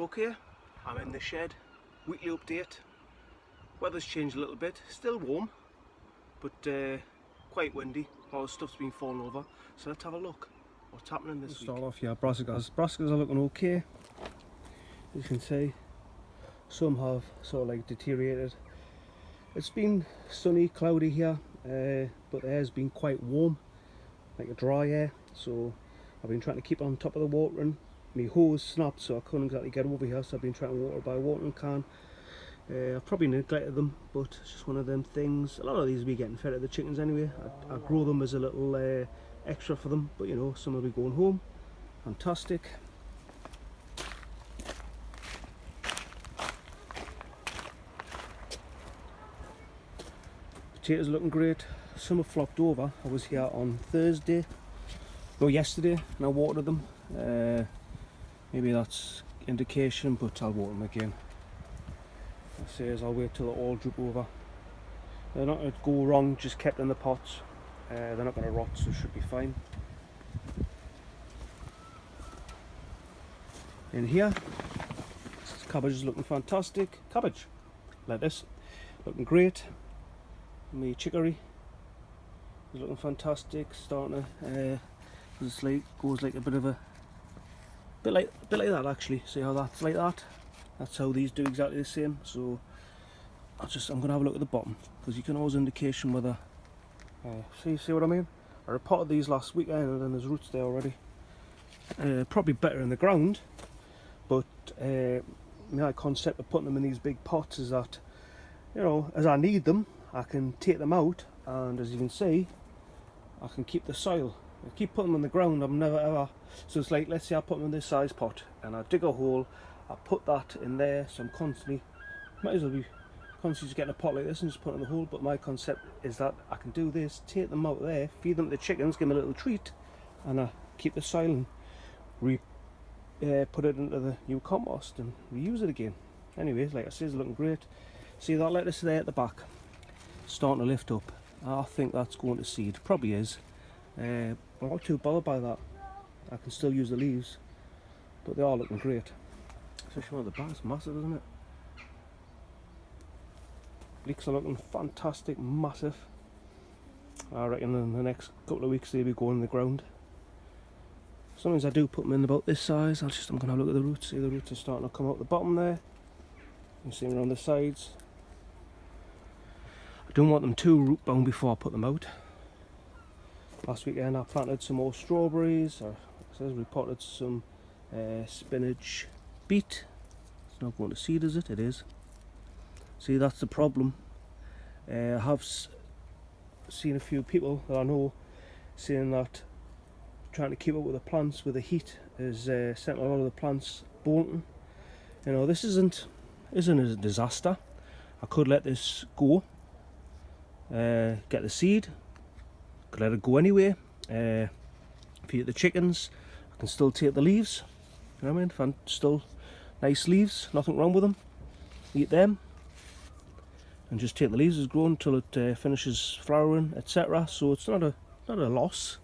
Okay, I'm in the shed, weekly update. Weather's changed a little bit, still warm, but quite windy. A lot of stuff's been falling over, so let's have a look what's happening this week. Start off here, brassicas. Brassicas are looking okay. As you can see, some have sort of like deteriorated. It's been sunny, cloudy here, but the air's been quite warm, like a dry air, so I've been trying to keep on top of the watering. My hose snapped, so I couldn't exactly get over here, so I've been trying to water by a watering can. I've probably neglected them, but it's just one of them things. A lot of these will be getting fed to the chickens anyway. I grow them as a little extra for them, but you know, some will be going home. Fantastic. Potatoes are looking great. Some have flopped over. I was here on Thursday, no, yesterday, and I watered them. Maybe that's indication, but I'll water them again. I say as I'll wait till they all droop over. They're not going to go wrong just kept in the pots. They're not going to rot, so it should be fine. In here, this cabbage is looking fantastic. Cabbage, lettuce, looking great. My chicory is looking fantastic. Starting to, it's like goes like a bit of a bit like that actually. See how that's like that? That's how these do exactly the same. So I'm gonna have a look at the bottom, because you can always indication whether see what I mean. I repotted these last weekend and there's roots there already. Probably better in the ground, but my concept of putting them in these big pots is that, you know, as I need them I can take them out, and as you can see I can keep the soil. I keep putting them in the ground, I'm never ever, so it's like, let's say I put them in this size pot and I dig a hole, I put that in there, so I'm constantly, might as well be constantly just getting a pot like this and just put it in the hole. But my concept is that I can do this, take them out there, feed them to the chickens, give them a little treat, and I keep the soil and put it into the new compost and reuse it again. Anyways, like I say, it's looking great. See that lettuce there at the back, starting to lift up. I think that's going to seed, probably is. I'm not too bothered by that. I can still use the leaves, but they are looking great. Especially one of the bags, massive, isn't it? Leeks are looking fantastic, massive. I reckon in the next couple of weeks they'll be going in the ground. Sometimes I do put them in about this size. I'm going to have a look at the roots. See, the roots are starting to come out the bottom there. You can see them around the sides. I don't want them too root bound before I put them out. Last weekend I planted some more strawberries, or it says we potted some spinach, beet. It's not going to seed, is it? It is. See, that's the problem. I have seen a few people that I know saying that trying to keep up with the plants with the heat has sent a lot of the plants bolting. You know, this isn't a disaster. I could let this go, get the seed, could let it go anyway, feed it the chickens. I can still take the leaves, you know what I mean? Still nice leaves, nothing wrong with them. Eat them, and just take the leaves as grown until it finishes flowering, etc. So it's not a loss.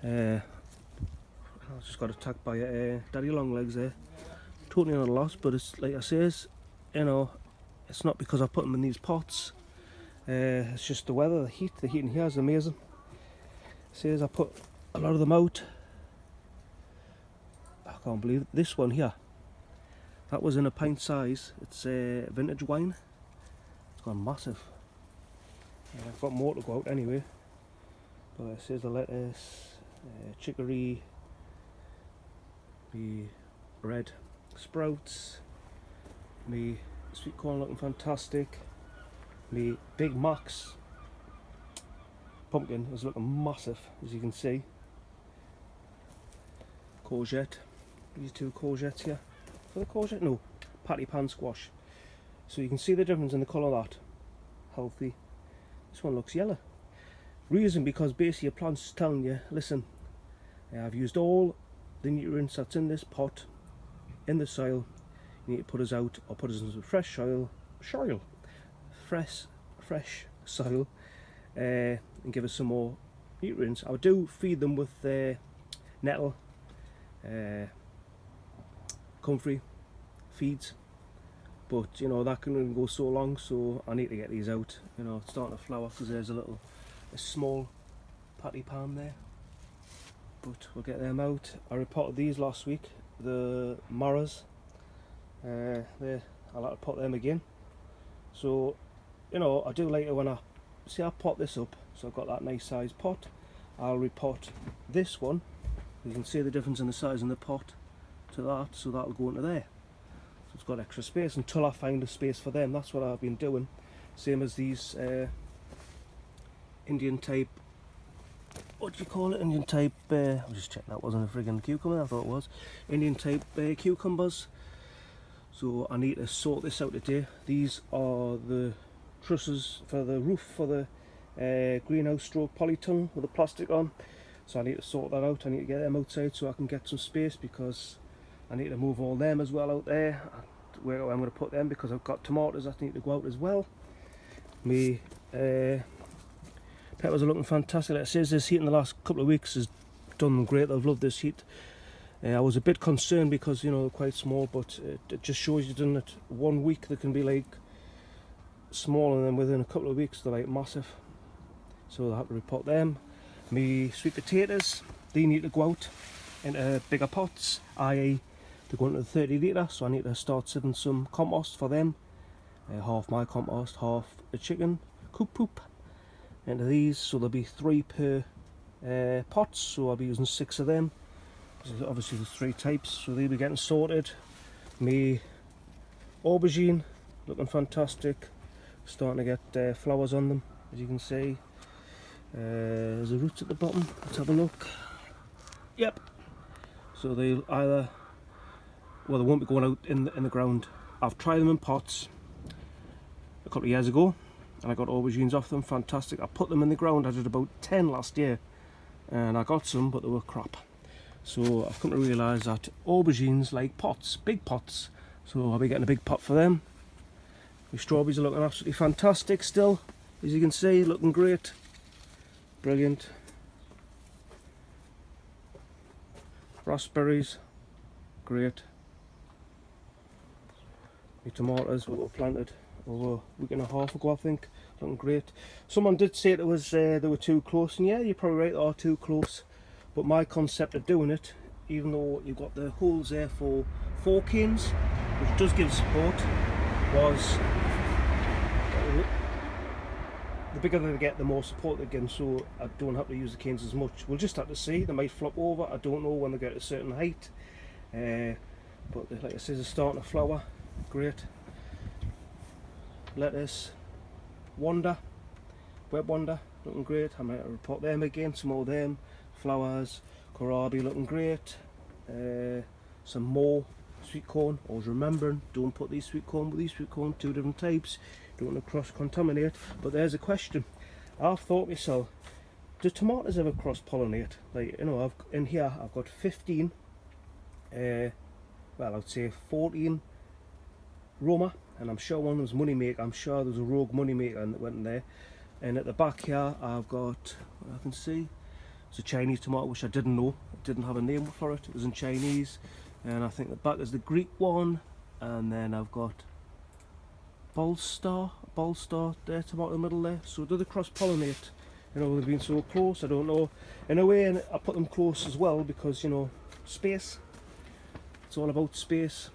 I just got attacked by daddy long legs there. Totally not a loss, but it's like I says, you know, it's not because I put them in these pots. It's just the weather, the heat. The heat in here is amazing. Says I put a lot of them out. I can't believe it. This one here, that was in a pint size. It's vintage wine. It's gone massive. I've got more to go out anyway. But it says the lettuce, chicory, the red sprouts, me sweet corn looking fantastic, me Big Max pumpkin is looking massive, as you can see. Courgette, these two courgettes here. For the courgette? No, patty pan squash. So you can see the difference in the colour of that. Healthy. This one looks yellow. Reason because basically your plant's telling you, listen, I've used all the nutrients that's in this pot, in the soil. You need to put us out, or put us in some fresh soil, fresh soil, and give us some more nutrients. I do feed them with nettle, comfrey, feeds, but you know that can only go so long, so I need to get these out. You know, it's starting to flower because there's a small patty palm there, but we'll get them out. I reported these last week, the Maras. I'll have to pot them again. So you know, I do like it when I pot this up, so I've got that nice size pot. I'll repot this one. You can see the difference in the size in the pot to that, so that'll go into there. So it's got extra space until I find a space for them. That's what I've been doing. Same as these Indian type, what do you call it? Indian type, I'll just check that wasn't a friggin' cucumber, I thought it was. Indian type cucumbers. So I need to sort this out today. These are the trusses for the roof for the greenhouse stroke polytunnel with the plastic on. So I need to sort that out. I need to get them outside so I can get some space, because I need to move all them as well out there. Where I'm going to put them, because I've got tomatoes that need to go out as well. Me peppers are looking fantastic. Like it says, this heat in the last couple of weeks has done them great. I've loved this heat. I was a bit concerned because, you know, they're quite small, but it just shows you, doesn't it? 1 week they can be like small, and then within a couple of weeks they're like massive. So I'll have to repot them. Me sweet potatoes, they need to go out into bigger pots, i.e. they're going to the 30 litre, so I need to start sieving some compost for them. Half my compost, half a chicken coop poop into these, so there'll be 3 per pots, so I'll be using 6 of them. Obviously there's 3 types, so they'll be getting sorted. Me aubergine, looking fantastic, starting to get flowers on them, as you can see. There's the roots at the bottom, let's have a look. Yep, so they'll either, well, they won't be going out in the ground. I've tried them in pots a couple of years ago and I got aubergines off them, fantastic. I put them in the ground, I did about 10 last year, and I got some, but they were crap. So I've come to realise that aubergines like pots, big pots, so I'll be getting a big pot for them. The strawberries are looking absolutely fantastic still, as you can see, looking great, brilliant. Raspberries, great. The tomatoes were planted over a week and a half ago, I think, looking great. Someone did say it was they were too close, and yeah, you're probably right, they are too close. But my concept of doing it, even though you've got the holes there for 4 canes, which does give support, was the bigger they get, the more support they give, so I don't have to use the canes as much. We'll just have to see, they might flop over, I don't know when they get to a certain height. But like I said, they're starting to flower, great. Lettuce, wonder, web wonder, looking great. I might repot them again, some more of them. Flowers, kohlrabi looking great. Some more sweet corn. Always remembering, don't put these sweet corn with these sweet corn, 2 different types. Don't want to cross contaminate. But there's a question. I've thought myself, do tomatoes ever cross pollinate? Like, you know, in here I've got 15. Well, I'd say 14 Roma, and I'm sure one was Moneymaker. I'm sure there's a Rogue Moneymaker that went in there. And at the back here I've got, I can see, it's a Chinese tomato, which I didn't know. It didn't have a name for it. It was in Chinese. And I think the back is the Greek one. And then I've got Bolstar there, tomato in the middle there. So do they cross-pollinate? You know, they've been so close, I don't know. In a way, and I put them close as well because, you know, space. It's all about space.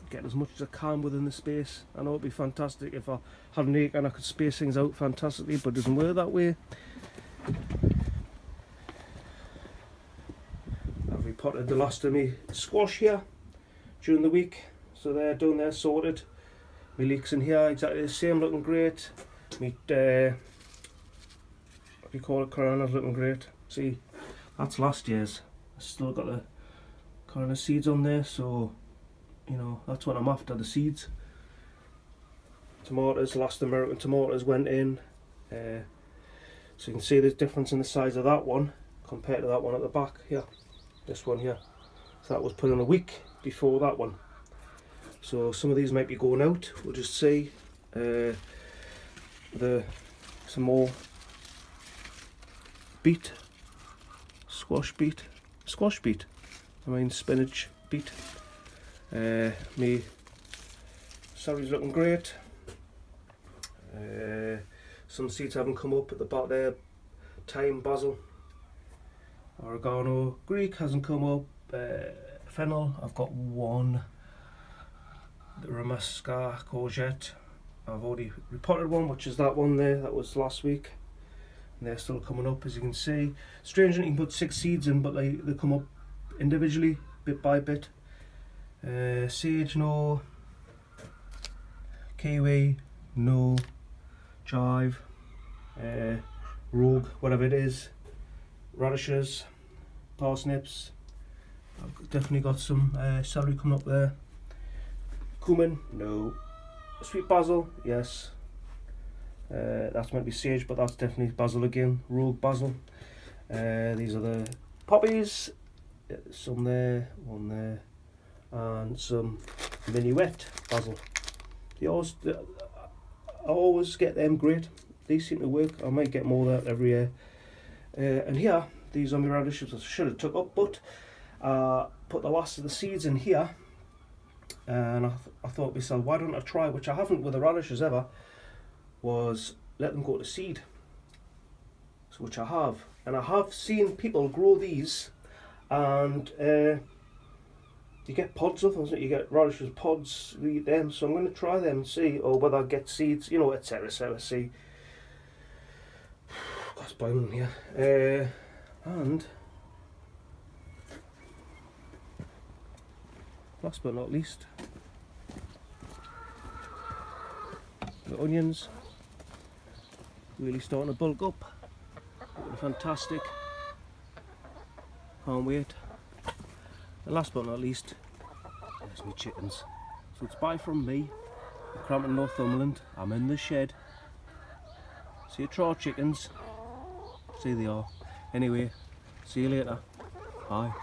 Get as much as I can within the space. I know it'd be fantastic if I had an acre and I could space things out fantastically, but it doesn't work that way. I've repotted the last of me squash here during the week, so they're done, they're sorted. My leeks in here exactly the same, looking great. Me what do you call it, corona's looking great. See, that's last year's. I still got the corona seeds on there, so you know that's what I'm after, the seeds. Tomatoes, last American tomatoes went in, so you can see the difference in the size of that one compared to that one at the back here. This one here, so that was put in a week before that one. So some of these might be going out. We'll just see. Some more beet, squash beet. I mean spinach beet. Me celery's looking great. Some seeds haven't come up at the bottom there. Thyme, basil, oregano, Greek hasn't come up. Fennel, I've got one. The Ramasca courgette, I've already repotted one, which is that one there. That was last week. And they're still coming up, as you can see. Strange that you can put 6 seeds in, but they come up individually, bit by bit. Sage, no. Kiwi, no. Chive, rogue, whatever it is. Radishes, parsnips. I've definitely got some celery coming up there. Cumin, no. Sweet basil, yes. That's meant to be sage, but that's definitely basil again. Rogue basil. These are the poppies. Some there, one there, and some minuet basil. I always get them great. These seem to work. I might get more of that every year. And here, these are my radishes. I should have took up, but put the last of the seeds in here. And I thought to myself, why don't I try, which I haven't with the radishes ever, was let them go to seed. So, which I have. And I have seen people grow these, and you get pods of them, you get radishes pods, you eat them. So I'm going to try them and see, or whether I get seeds, you know, etc. See. God, it's boiling here. And last but not least, the onions really starting to bulk up. Looking fantastic. Can't wait. And last but not least, there's my chickens. So it's bye from me, Crampton, Northumberland. I'm in the shed. See you, Troll chickens. See they are. Anyway, see you later. Bye.